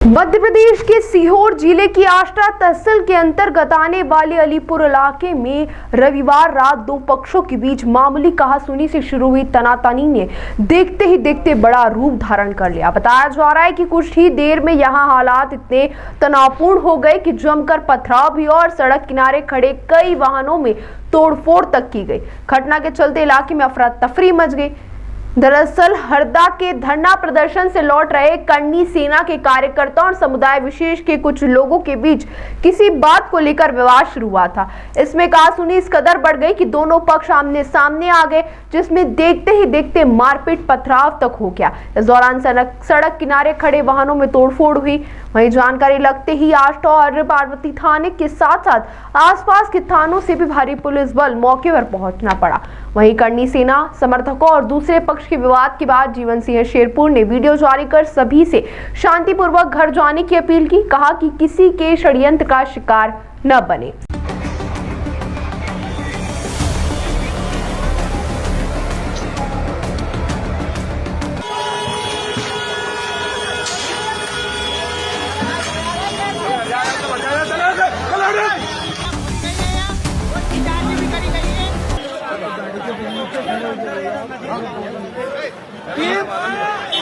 मध्य प्रदेश के सीहोर जिले की आष्टा तहसील के अंतर्गत आने वाले अलीपुर इलाके में रविवार रात दो पक्षों के बीच मामूली कहासुनी से शुरू हुई तनातनी ने देखते ही देखते बड़ा रूप धारण कर लिया। बताया जा रहा है कि कुछ ही देर में यहां हालात इतने तनावपूर्ण हो गए कि जमकर पथराव भी और सड़क किनारे खड़े कई वाहनों में तोड़फोड़ तक की गई। घटना के चलते इलाके में अफरा तफरी मच गई। दरअसल हरदा के धरना प्रदर्शन से लौट रहे करनी सेना के कार्यकर्ताओं और समुदाय विशेष के कुछ लोगों के बीच किसी बात को लेकर विवाद शुरू हुआ था। इसमें कहासुनी इस कदर बढ़ गई कि दोनों पक्ष आमने सामने आ गए, जिसमें देखते ही देखते मारपीट पथराव तक हो गया। इस दौरान सड़क किनारे खड़े वाहनों में तोड़फोड़ हुई। वहीं जानकारी लगते ही आष्टा और पार्वती थाने के साथ साथ आसपास के थानों से भी भारी पुलिस बल मौके पर पहुंचना पड़ा। वहीं करनी सेना समर्थकों और दूसरे पक्ष के विवाद के बाद जीवन सिंह शेरपुर ने वीडियो जारी कर सभी से शांतिपूर्वक घर जाने की अपील की। कहा कि किसी के षड्यंत्र का शिकार न बने।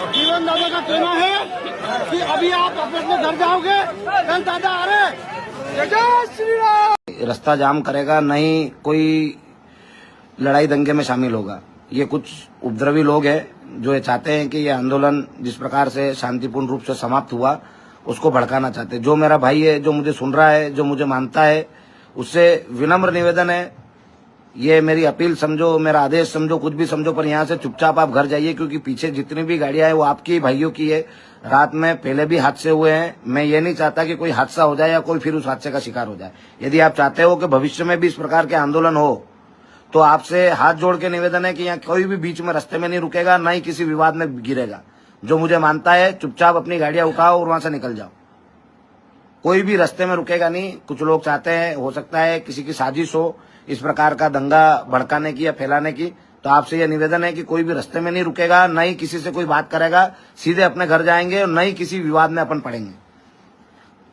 जीवन दादा का कहना है कि अभी आप अपने घर जाओगे, कल दादा आ रहे। जय श्री राम। रास्ता जाम करेगा, नहीं कोई लड़ाई दंगे में शामिल होगा। ये कुछ उपद्रवी लोग हैं जो ये चाहते हैं कि ये आंदोलन जिस प्रकार से शांतिपूर्ण रूप से समाप्त हुआ उसको भड़काना चाहते हैं। जो मेरा भाई है, जो मुझे सुन रहा है, जो मुझे मानता है, उससे विनम्र निवेदन है, ये मेरी अपील समझो, मेरा आदेश समझो, कुछ भी समझो, पर यहाँ से चुपचाप आप घर जाइए, क्योंकि पीछे जितनी भी गाड़ियां हैं वो आपकी भाइयों की है। रात में पहले भी हादसे हुए हैं। मैं ये नहीं चाहता कि कोई हादसा हो जाए या कोई फिर उस हादसे का शिकार हो जाए। यदि आप चाहते हो कि भविष्य में भी इस प्रकार के आंदोलन हो तो आपसे हाथ जोड़ के निवेदन है कि यहाँ कोई भी बीच में रास्ते में नहीं रुकेगा, न ही किसी विवाद में गिरेगा। जो मुझे मानता है चुपचाप अपनी गाड़ियां उठाओ और वहां से निकल जाओ। कोई भी रास्ते में रुकेगा नहीं। कुछ लोग चाहते हैं, हो सकता है किसी की साजिश हो इस प्रकार का दंगा भड़काने की या फैलाने की, तो आपसे यह निवेदन है कि कोई भी रास्ते में नहीं रुकेगा, न ही किसी से कोई बात करेगा, सीधे अपने घर जाएंगे और न ही किसी विवाद में अपन पड़ेंगे।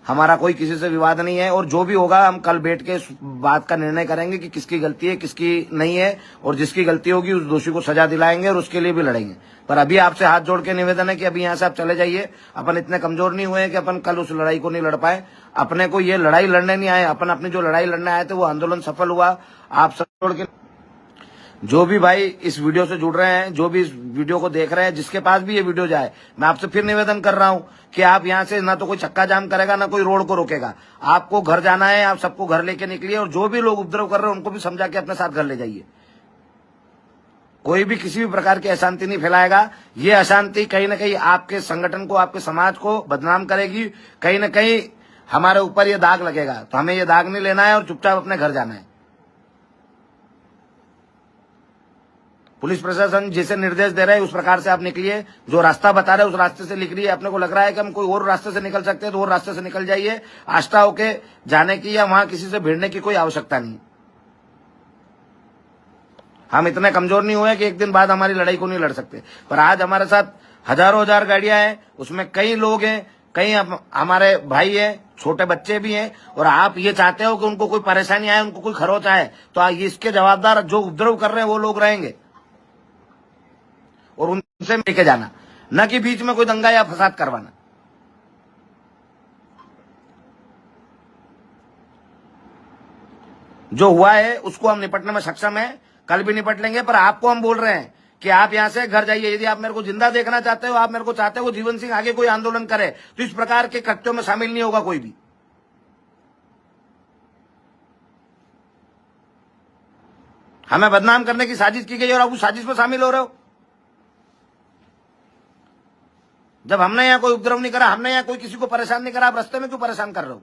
हमारा कोई किसी से विवाद नहीं है और जो भी होगा हम कल बैठ के बात का निर्णय करेंगे कि किसकी गलती है, किसकी नहीं है, और जिसकी गलती होगी उस दोषी को सजा दिलाएंगे और उसके लिए भी लड़ेंगे। पर अभी आपसे हाथ जोड़ के निवेदन है कि अभी यहाँ से आप चले जाइए। अपन इतने कमजोर नहीं हुए कि अपन कल उस लड़ाई को नहीं लड़ पाए। अपने को ये लड़ाई लड़ने नहीं आए, अपन अपनी जो लड़ाई लड़ने आए थे वो आंदोलन सफल हुआ। आप सब जोड़ के जो भी भाई इस वीडियो से जुड़ रहे हैं, जो भी इस वीडियो को देख रहे हैं, जिसके पास भी ये वीडियो जाए, मैं आपसे फिर निवेदन कर रहा हूं कि आप यहां से ना तो कोई चक्का जाम करेगा, ना कोई रोड को रोकेगा। आपको घर जाना है, आप सबको घर लेके निकलिए और जो भी लोग उपद्रव कर रहे हैं उनको भी समझा के अपने साथ घर ले जाइए। कोई भी किसी भी प्रकार की अशांति नहीं फैलाएगा। ये अशांति कहीं ना कहीं आपके संगठन को, आपके समाज को बदनाम करेगी। कहीं ना कहीं हमारे ऊपर ये दाग लगेगा, तो हमें ये दाग नहीं लेना है और चुपचाप अपने घर जाना है। पुलिस प्रशासन जैसे निर्देश दे रहे हैं उस प्रकार से आप निकलिए। जो रास्ता बता रहे हैं उस रास्ते से निकलिए। अपने को लग रहा है कि हम कोई और रास्ते से निकल सकते हैं तो और रास्ते से निकल जाइए। आष्टा होके जाने की या वहां किसी से भिड़ने की कोई आवश्यकता नहीं। हम इतने कमजोर नहीं हुए कि एक दिन बाद हमारी लड़ाई को नहीं लड़ सकते। पर आज हमारे साथ हजारों हजार गाड़ियां हैं, उसमें कई लोग हैं, कई हमारे भाई हैं, छोटे बच्चे भी हैं, और आप ये चाहते हो कि उनको कोई परेशानी आए, उनको कोई खरोच आए, तो इसके जवाबदार जो उपद्रव कर रहे हैं वो लोग रहेंगे और उनसे लेके जाना, न कि बीच में कोई दंगा या फसाद करवाना। जो हुआ है उसको हम निपटने में सक्षम है, कल भी निपट लेंगे। पर आपको हम बोल रहे हैं कि आप यहां से घर जाइए। यदि आप मेरे को जिंदा देखना चाहते हो, आप मेरे को चाहते हो जीवन सिंह आगे कोई आंदोलन करे, तो इस प्रकार के कृत्यों में शामिल नहीं होगा कोई भी। हमें बदनाम करने की साजिश की गई और आप उस साजिश में शामिल हो रहे हो। जब हमने यहाँ कोई उपद्रव नहीं करा, हमने यहाँ कोई किसी को परेशान नहीं करा, आप रास्ते में क्यों परेशान कर रहे हो?